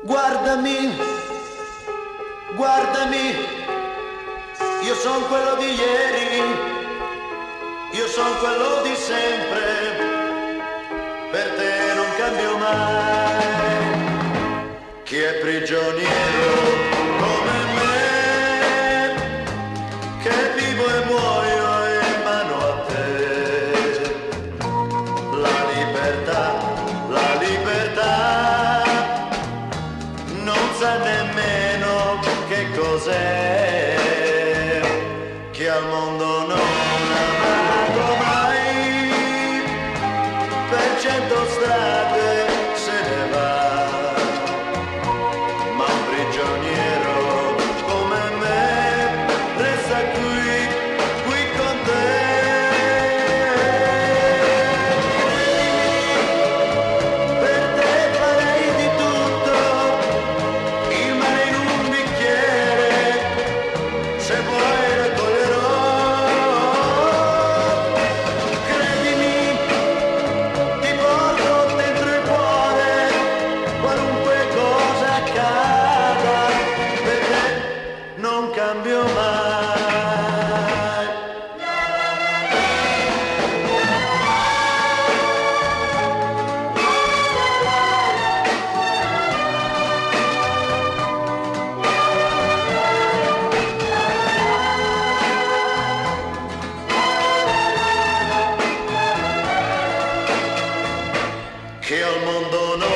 Guardami, guardami, io son quello di ieri, io son quello di sempre, per te non cambio mai. Chi è prigioniero come me, che vivo e muoio in mano a te. La libertà, non sa nemmeno che cos'è, che al mondo non ha amato mai, per 100 strade se ne va, ma un prigioniero come me resta qui con te. Per te farei di tutto, il mare in un bicchiere, se vuoi raccoglierò. Credimi, ti porto dentro il cuore, qualunque cosa accada, per te non cambio mai. Che al mondo non